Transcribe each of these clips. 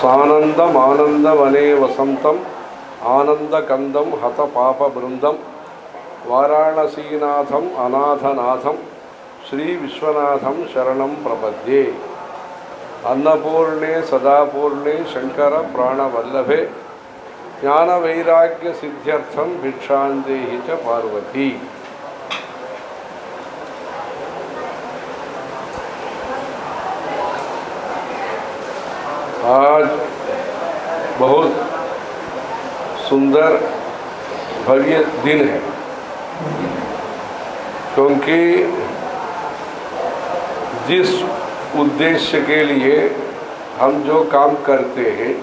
सानंदम आनंद वने वसंतम आनंद कंदम हत पाप वृंदम वाराणसीनाथम अनाथनाथम श्री विश्वनाथम शरणं प्रपद्ये। अन्नपूर्णे सदापूर्णे शंकर प्राणवल्लभे ज्ञान वैराग्य सिद्ध्यर्थम भिक्षां देहि च पार्वती। आज बहुत सुंदर भव्य दिन है, क्योंकि जिस उद्देश्य के लिए हम जो काम करते हैं,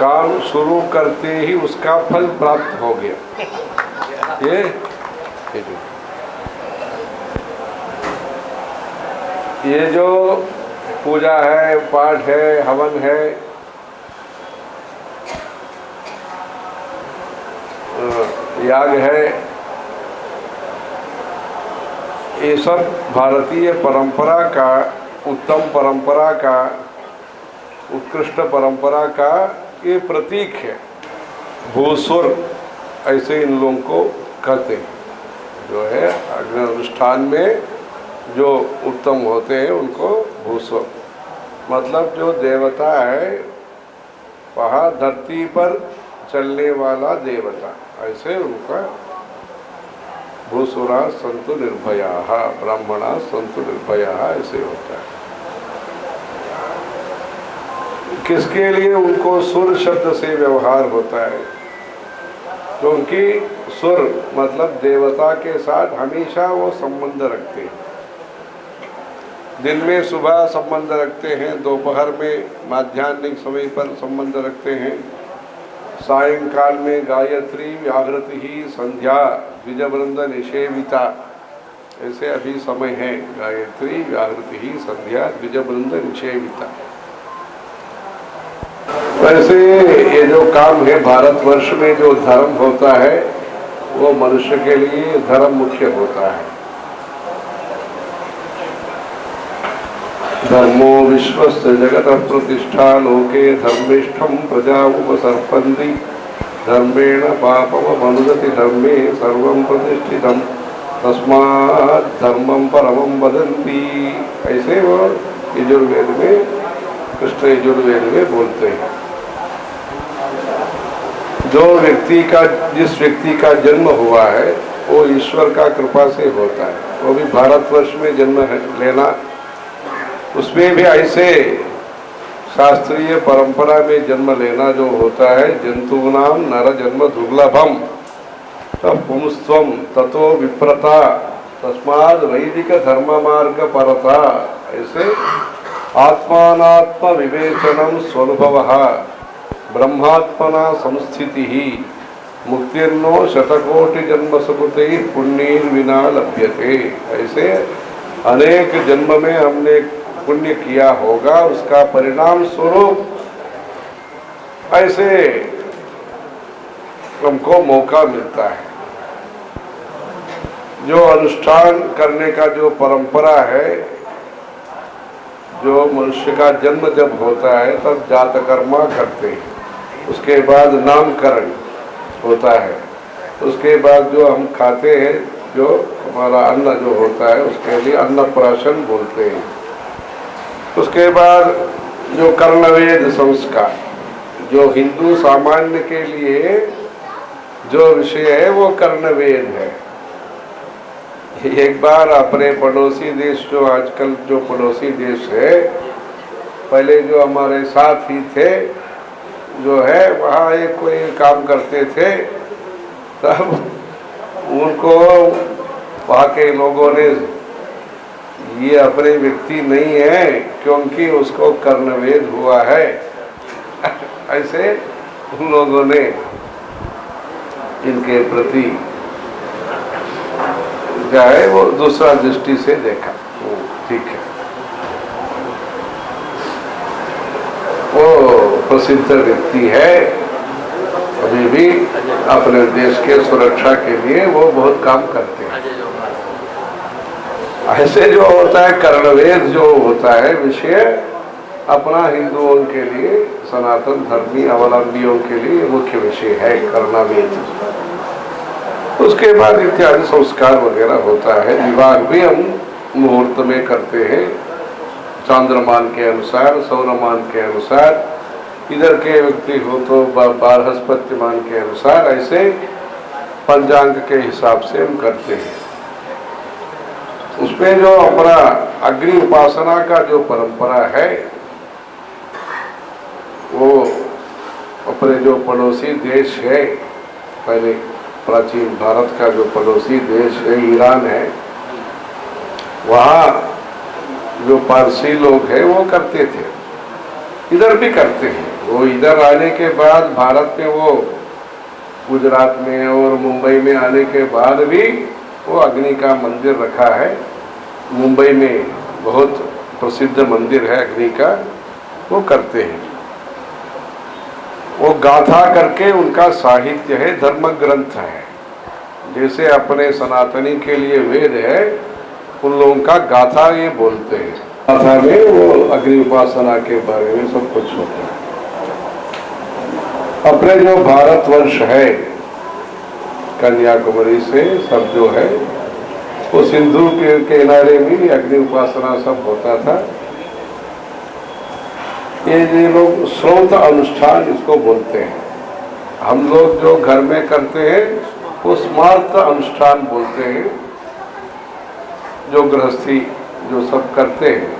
काम शुरू करते ही उसका फल प्राप्त हो गया। ये जो पूजा है, पाठ है, हवन है, याग है, ये सब भारतीय परंपरा का, उत्तम परंपरा का, उत्कृष्ट परंपरा का ये प्रतीक है। भूसुर ऐसे इन लोगों को कहते हैं, जो है अग्नि अनुष्ठान में जो उत्तम होते हैं उनको भूसुर, मतलब जो देवता है वहाँ धरती पर चलने वाला देवता, ऐसे उनका भूसुरा संतु निर्भयाः, ब्राह्मणा संतु निर्भयाः, ऐसे होता है। किसके लिए उनको सुर शब्द से व्यवहार होता है? क्योंकि सुर मतलब देवता के साथ हमेशा वो संबंध रखते हैं। दिन में सुबह संबंध रखते हैं, दोपहर में माध्याह्निक समय पर संबंध रखते हैं, सायंकाल में गायत्री व्याहृति ही संध्या द्विजवृंद निषेविता, ऐसे अभी समय है, गायत्री व्याहृति ही संध्या द्विजवृंद निषेविता। वैसे ये जो काम है, भारतवर्ष में जो धर्म होता है वो मनुष्य के लिए धर्म मुख्य होता है। धर्मो विश्वस्य जगत प्रतिष्ठा लोके धर्मिष्ठम प्रजा उपसर्पन्ति धर्मेण पापमनुदति धर्मे सर्वं प्रतिष्ठितम् तस्मात् धर्मं परमं वदन्ति, ऐसे वो यजुर्वेद में, कृष्ण यजुर्वेद में बोलते हैं। जो व्यक्ति का, जिस व्यक्ति का जन्म हुआ है वो ईश्वर का कृपा से होता है, वो भी भारतवर्ष में जन्म लेना, उसमें भी ऐसे शास्त्रीय परंपरा में जन्म लेना जो होता है, जंतूनाम नर जन्म दुर्लभम तब पुंस्त्वम ततो विप्रता तस्माद् वैदिक धर्म मार्ग परता, ऐसे आत्मानात्म विवेचनम स्वनुभवः ब्रह्मात्मना संस्थिति ही मुक्तिर्नो शतकोटि जन्म सुकृते पुण्येन विना लभ्यते। ऐसे अनेक जन्म में हमने पुण्य किया होगा, उसका परिणाम स्वरूप ऐसे हमको मौका मिलता है। जो अनुष्ठान करने का जो परंपरा है, जो मनुष्य का जन्म जब होता है तब जातकर्मा करते हैं, उसके बाद नामकरण होता है, उसके बाद जो हम खाते हैं, जो हमारा अन्न जो होता है उसके लिए अन्नप्राशन बोलते हैं। उसके बाद जो कर्णवेद संस्कार, जो हिंदू सामान्य के लिए जो विषय है वो कर्णवेद है। एक बार अपने पड़ोसी देश, जो आजकल जो पड़ोसी देश है, पहले जो हमारे साथ ही थे, जो है वहाँ एक कोई काम करते थे, तब उनको वहाँ के लोगों ने, ये अपने व्यक्ति नहीं है क्योंकि उसको कर्णवेद हुआ है, ऐसे उन लोगों ने इनके प्रति क्या है वो दूसरा दृष्टि से देखा। ठीक है, वो प्रसिद्ध व्यक्ति है, अभी भी अपने देश के सुरक्षा के लिए वो बहुत काम करते हैं। ऐसे जो होता है कर्णवेद जो होता है विषय, अपना हिंदुओं के लिए, सनातन धर्मी अवलंबियों के लिए मुख्य विषय है करना भी। उसके बाद इत्यादि संस्कार वगैरह होता है। विवाह भी हम मुहूर्त में करते हैं, चांद्रमान के अनुसार, सौरमान के अनुसार, इधर के व्यक्ति हो तो बृहस्पतिमान के अनुसार, ऐसे पंचांग के हिसाब से हम करते हैं। उसमें जो अपना अग्नि उपासना का जो परंपरा है, वो अपने जो पड़ोसी देश है, पहले प्राचीन भारत का जो पड़ोसी देश है ईरान है, वहाँ जो पारसी लोग हैं वो करते थे, इधर भी करते हैं। वो इधर आने के बाद भारत में, वो गुजरात में और मुंबई में आने के बाद भी वो अग्नि का मंदिर रखा है। मुंबई में बहुत प्रसिद्ध मंदिर है अग्नि का, वो करते हैं। वो गाथा करके उनका साहित्य है, धर्म ग्रंथ है। जैसे अपने सनातनी के लिए वेद है, उन लोगों का गाथा ये बोलते हैं। गाथा में वो अग्नि उपासना के बारे में सब कुछ होता है। अपने जो भारतवर्ष है, कन्याकुमारी से सब जो है, वो सिंधु के किनारे में अग्नि उपासना सब होता था। ये लोग श्रौत अनुष्ठान इसको बोलते हैं। हम लोग जो घर में करते हैं वो स्मार्त अनुष्ठान बोलते हैं। जो गृहस्थी जो सब करते हैं,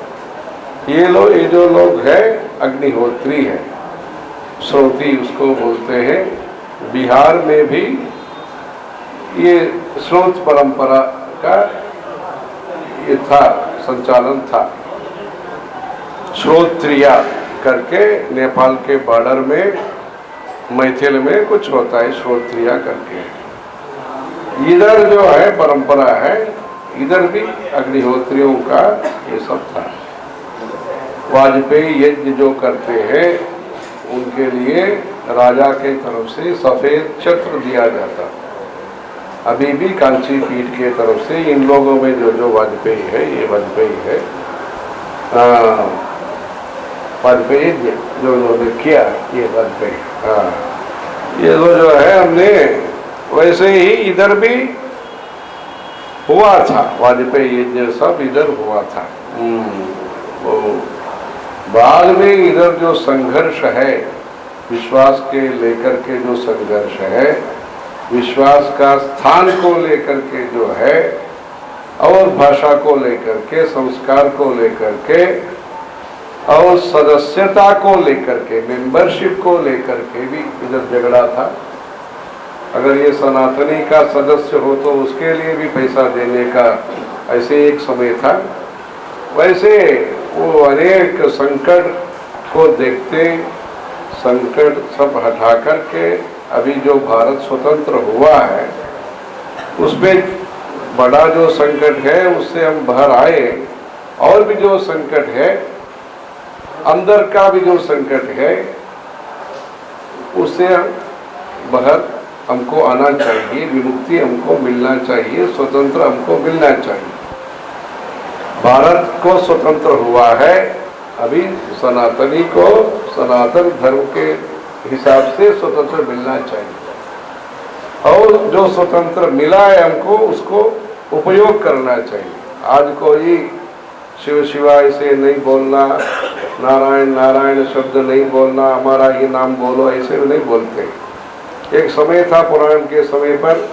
ये जो लोग है अग्निहोत्री है, श्रौती उसको बोलते हैं। बिहार में भी ये श्रौत परंपरा का ये था, संचालन था। श्रोत्रिया करके नेपाल के बॉर्डर में, मैथिल में कुछ होता है श्रोत्रिया करके। इधर जो है परंपरा है, इधर भी अग्निहोत्रियों का ये सब था। वाजपेयी यज्ञ जो करते हैं, उनके लिए राजा के तरफ से सफेद छत्र दिया जाता। अभी भी कांची पीठ के तरफ से इन लोगों में जो वाजपेयी है, ये वाजपेयी है, वाजपेयी जो उन्होंने किया, ये वाजपेयी। ये जो है हमने वैसे ही इधर भी हुआ था, वाजपेयी यज्ञ सब इधर हुआ था। वो बाद में इधर जो संघर्ष है, विश्वास के लेकर के जो संघर्ष है, विश्वास का स्थान को लेकर के जो है, और भाषा को लेकर के, संस्कार को लेकर के, और सदस्यता को लेकर के, मेंबरशिप को लेकर के भी इधर झगड़ा था। अगर ये सनातनी का सदस्य हो तो उसके लिए भी पैसा देने का ऐसे एक समय था। वैसे वो अनेक संकट को देखते, संकट सब हटा करके अभी जो भारत स्वतंत्र हुआ है, उसमें बड़ा जो संकट है उससे हम बाहर आए। और भी जो संकट है, अंदर का भी जो संकट है, उससे बाहर हमको आना चाहिए, विमुक्ति हमको मिलना चाहिए, स्वतंत्र हमको मिलना चाहिए। भारत को स्वतंत्र हुआ है, अभी सनातनी को सनातन धर्म के हिसाब से स्वतंत्र मिलना चाहिए, और जो स्वतंत्र मिला है हमको उसको उपयोग करना चाहिए। आज कोई शिव शिवाय से नहीं बोलना, नारायण नारायण शब्द नहीं बोलना, हमारा ये नाम बोलो, ऐसे नहीं बोलते। एक समय था पुराण के समय पर,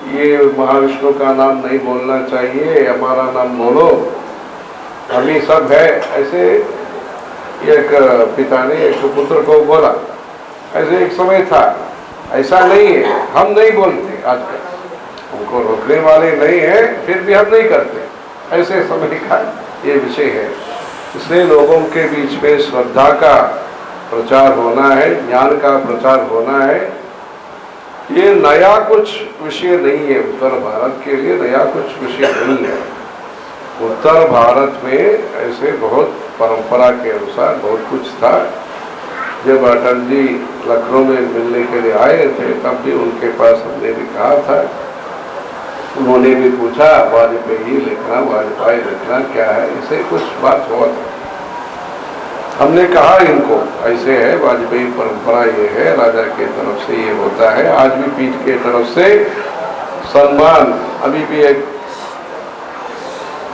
ये महाविष्णु का नाम नहीं बोलना चाहिए, हमारा नाम बोलो, हम ही सब है। ऐसे एक पिता ने एक पुत्र को बोला, ऐसे एक समय था। ऐसा नहीं है, हम नहीं बोलते आजकल, हमको रोकने वाले नहीं है, फिर भी हम नहीं करते। ऐसे समय का ये विषय है। इसलिए लोगों के बीच में श्रद्धा का प्रचार होना है, ज्ञान का प्रचार होना है। ये नया कुछ विषय नहीं है, उत्तर भारत के लिए नया कुछ विषय नहीं है। उत्तर भारत में ऐसे बहुत परंपरा के अनुसार बहुत कुछ था। जब अटल जी लखनऊ में मिलने के लिए आए थे, तब भी उनके पास हमने भी कहा था, उन्होंने भी पूछा वाजपेयी लिखना, वाजपेयी लिखना क्या है, इसे कुछ बात हुआ था। हमने कहा इनको ऐसे है, वाजपेयी परंपरा ये है, राजा के तरफ से ये होता है। आज भी पीठ के तरफ से सम्मान, अभी भी एक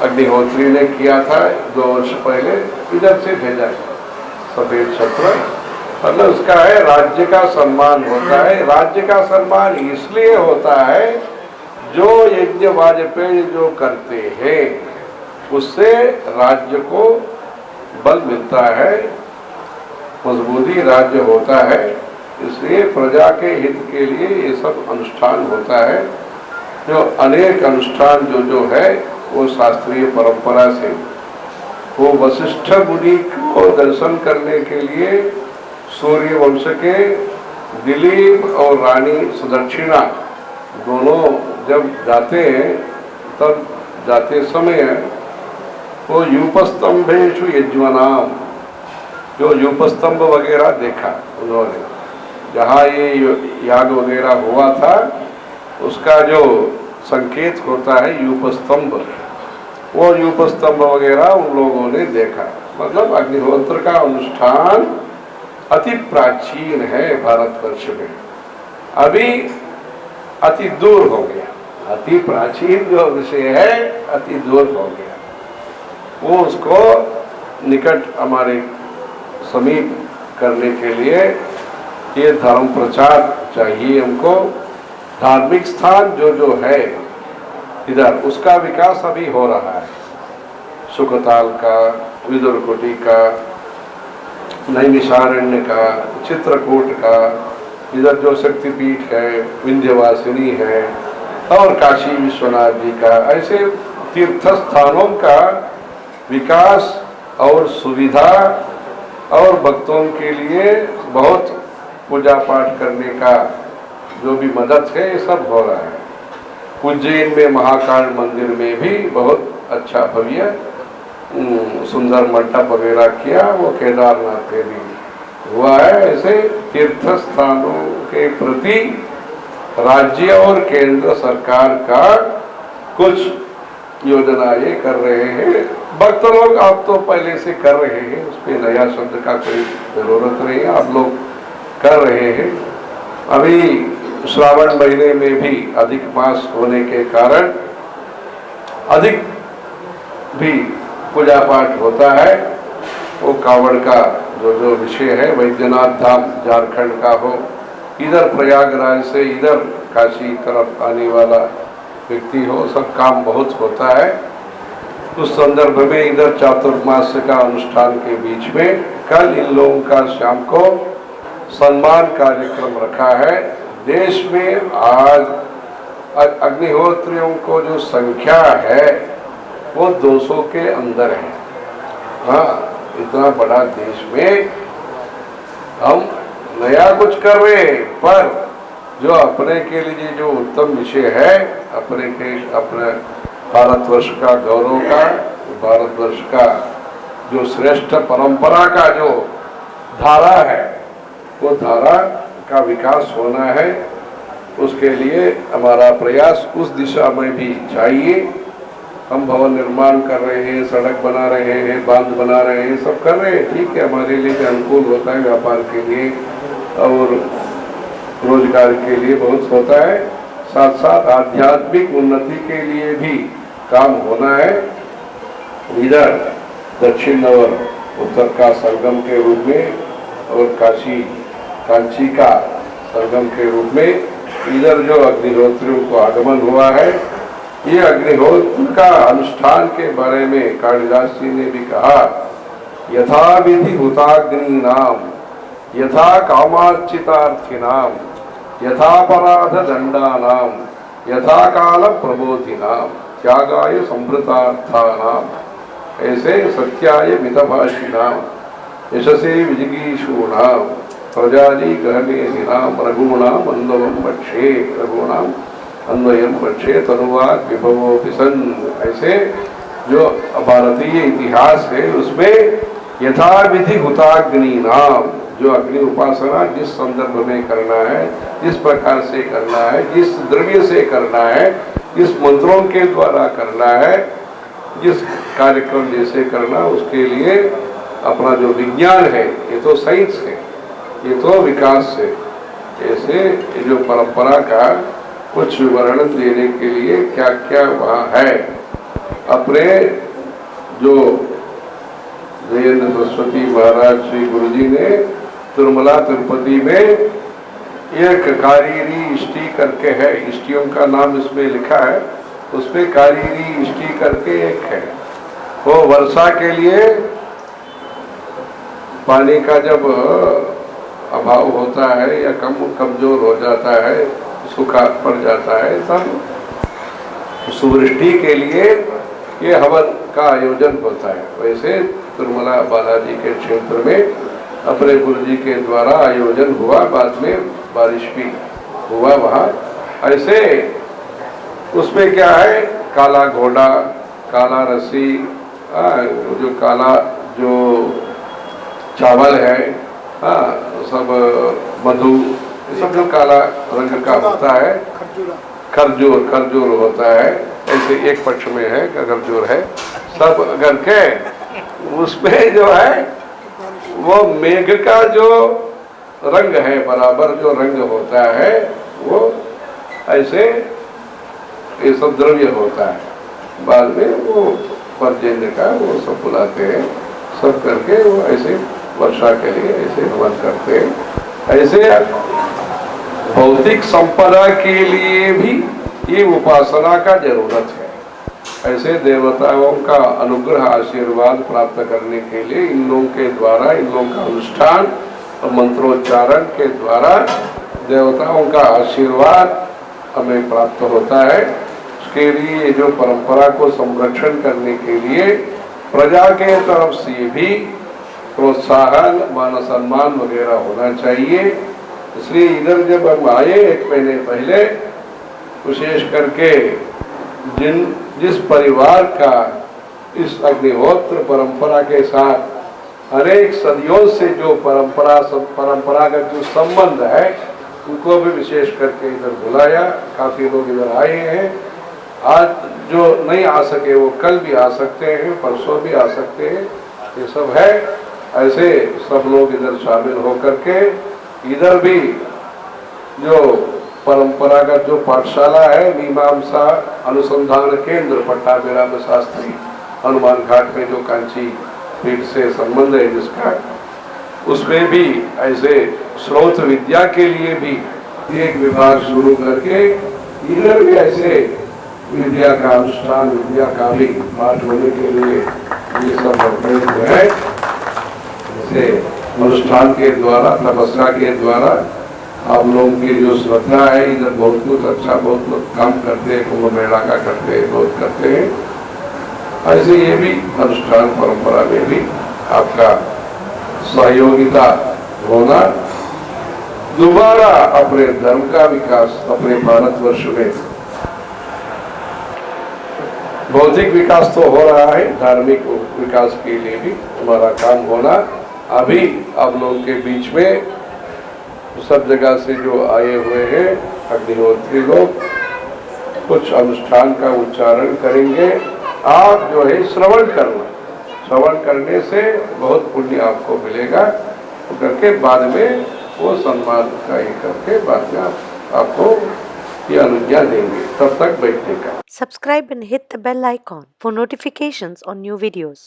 अग्निहोत्री ने किया था 2 वर्ष पहले, इधर से भेजा है सफेद छत्र, मतलब उसका है राज्य का सम्मान होता है। राज्य का सम्मान इसलिए होता है जो यज्ञ वाजपेयी जो करते हैं उससे राज्य को बल मिलता है, मजबूती राज्य होता है। इसलिए प्रजा के हित के लिए ये सब अनुष्ठान होता है। जो अनेक अनुष्ठान जो है वो शास्त्रीय परंपरा से, वो वशिष्ठ मुनि को दर्शन करने के लिए सूर्य वंश के दिलीप और रानी सुदक्षिणा दोनों जब जाते हैं, तब जाते समय वो यूपस्तंभेषु यज्वनाम, जो यूपस्तंभ वगैरह देखा उन्होंने, जहाँ ये याग वगैरह हुआ था उसका जो संकेत होता है यूपस्तंभ, वो यूपस्तंभ वगैरह उन लोगों ने देखा। मतलब अग्निहोत्र का अनुष्ठान अति प्राचीन है भारतवर्ष में, अभी अति दूर हो गया। अति प्राचीन जो विषय है अति दूर हो गया, वो उसको निकट हमारे समीप करने के लिए ये धर्म प्रचार चाहिए हमको। धार्मिक स्थान जो है इधर, उसका विकास अभी हो रहा है। सुखताल का, विदुरकुटी का, नैमिषारण्य का, चित्रकूट का, इधर जो शक्तिपीठ है विंध्यवासिनी है, और काशी विश्वनाथ जी का, ऐसे तीर्थ स्थानों का विकास और सुविधा और भक्तों के लिए बहुत पूजा पाठ करने का जो भी मदद है ये सब हो रहा है। उज्जैन में महाकाल मंदिर में भी बहुत अच्छा भव्य सुंदर मंडप वगैरह किया, वो केदारनाथ पे भी हुआ है। ऐसे तीर्थ स्थानों के प्रति राज्य और केंद्र सरकार का कुछ योजनाएं कर रहे हैं। भक्त लोग आप तो पहले से कर रहे हैं, उस पर नया शब्द का कोई जरूरत नहीं है, आप लोग कर रहे हैं। अभी श्रावण महीने में भी अधिक मास होने के कारण अधिक भी पूजा पाठ होता है। वो कावड़ का जो विषय है, वैद्यनाथ धाम झारखंड का हो, इधर प्रयागराज से इधर काशी तरफ आने वाला व्यक्ति हो, सब काम बहुत होता है। उस संदर्भ में इधर चातुर्मास का अनुष्ठान के बीच में कल इन लोगों का शाम को सम्मान कार्यक्रम रखा है। देश में आज अग्निहोत्रियों को जो संख्या है वो 200 के अंदर है। हाँ, इतना बड़ा देश में हम नया कुछ कर रहे हैं, पर जो अपने के लिए जो उत्तम विषय है, अपने भारतवर्ष का गौरव का, भारतवर्ष का जो श्रेष्ठ परंपरा का जो धारा है, वो धारा का विकास होना है। उसके लिए हमारा प्रयास उस दिशा में भी चाहिए। हम भवन निर्माण कर रहे हैं, सड़क बना रहे हैं, बांध बना रहे हैं, सब कर रहे हैं, ठीक है, हमारे लिए भी अनुकूल होता है, व्यापार के लिए और रोजगार के लिए बहुत होता है। साथ साथ आध्यात्मिक उन्नति के लिए भी काम होना है। इधर दक्षिण और उत्तर का संगम के रूप में और कांची का संगम के रूप में इधर जो अग्निहोत्रियों को आगमन हुआ है, ये अग्निहोत्र का अनुष्ठान के बारे में कालिदास जी ने भी कहा, यथा विधि हुताग्नि नाम, यथा कामार्चितार्थी नाम, यथापराध दंडा नाम, यथा काल प्रबोधि नाम, त्यागाय संभृतार्था नाम, ऐसे सत्याय मितभाषी नाम, यशसे विजिगीषु नाम, प्रजाली गहने नाम, रघुनाम अन्वयम बक्षे, रघुनाम अन्वयम बक्षे तनुवाद विभवो पिसन। ऐसे जो भारतीय इतिहास है उसमें यथा विधि हुताग्नि नाम, जो अग्नि उपासना जिस संदर्भ में करना है, जिस प्रकार से करना है, जिस द्रव्य से करना है, जिस मंत्रों के द्वारा करना है, जिस कार्यक्रम जैसे करना, उसके लिए अपना जो विज्ञान है, ये तो साइंस है, ये तो विकास है। ऐसे ये जो परंपरा का कुछ विवरण देने के लिए क्या क्या वहाँ है, अपने जो जयेंद्र सरस्वती महाराज श्री गुरु जी ने तिरुमला तिरुपति में एक कारीरी इष्टि करके है, इष्टियों का नाम इसमें लिखा है, उसमें कारीरी इष्टि करके एक है। वो वर्षा के लिए पानी का जब अभाव होता है या कमजोर हो जाता है, सूखा पड़ जाता है, तब सुवृष्टि के लिए ये हवन का आयोजन होता है। वैसे तिरुमला बालाजी के क्षेत्र में अपने गुरु जी के द्वारा आयोजन हुआ, बाद में बारिश भी हुआ वहाँ। ऐसे उसमें क्या है, काला घोड़ा, काला रस्सी, जो काला जो चावल है, सब मधु, सब जो काला रंग का होता है, खरजूर होता है, ऐसे एक पक्ष में है खरजूर है, सब करके उसमें जो है वो मेघ का जो रंग है, बराबर जो रंग होता है, वो ऐसे ये सब द्रव्य होता है। बाद में वो पर्जन्य का वो सब बुलाते हैं, सब करके वो ऐसे वर्षा के लिए ऐसे हवन करते हैं। ऐसे भौतिक संपदा के लिए भी ये उपासना का जरूरत है। ऐसे देवताओं का अनुग्रह आशीर्वाद प्राप्त करने के लिए इन लोगों के द्वारा, इन लोगों का अनुष्ठान और मंत्रोच्चारण के द्वारा देवताओं का आशीर्वाद हमें प्राप्त होता है। उसके लिए जो परंपरा को संरक्षण करने के लिए प्रजा के तरफ से भी प्रोत्साहन, मान सम्मान वगैरह होना चाहिए। इसलिए इधर जब हम आए 1 महीने पहले, विशेष करके जिस परिवार का इस अग्निहोत्र परंपरा के साथ अनेक सदियों से जो परंपरागत जो संबंध है, उनको भी विशेष करके इधर बुलाया। काफी लोग इधर आए हैं। आज जो नहीं आ सके वो कल भी आ सकते हैं, परसों भी आ सकते हैं, ये सब है। ऐसे सब लोग इधर शामिल होकर के इधर भी जो परंपरागत जो पाठशाला है, मीमांसा अनुसंधान केंद्र पट्टाभिराम शास्त्री हनुमान घाट में जो कांची पीठ से संबंध है जिसका, उसमें भी ऐसे स्रोत विद्या के लिए भी एक विभाग शुरू करके इधर भी ऐसे विद्या का अनुष्ठान, विद्या का भी पाठ होने के लिए ये सब प्रयत्न है। जैसे अनुष्ठान के द्वारा, तपस्या के द्वारा आप लोगों की जो श्रद्धा है, इधर बहुत कुछ अच्छा, बहुत लोग काम करते हैं, कुंभ मेला का करते हैं, बहुत करते हैं। ऐसे ये भी अनुष्ठान परंपरा में भी आपका सहयोगिता होना, दोबारा अपने धर्म का विकास अपने भारतवर्ष में, भौतिक विकास तो हो रहा है, धार्मिक विकास के लिए भी हमारा काम होना। अभी आप लोगों के बीच में सब जगह से जो आए हुए हैं अग्निहोत्री लोग कुछ अनुष्ठान का उच्चारण करेंगे। आप जो है श्रवण करना, श्रवण करने से बहुत पुण्य आपको मिलेगा। तो करके बाद में वो सम्मान का ही करके बाद में आपको ये अनुज्ञा देंगे, तब तक बैठने का। Subscribe and hit the bell icon for notifications on new videos.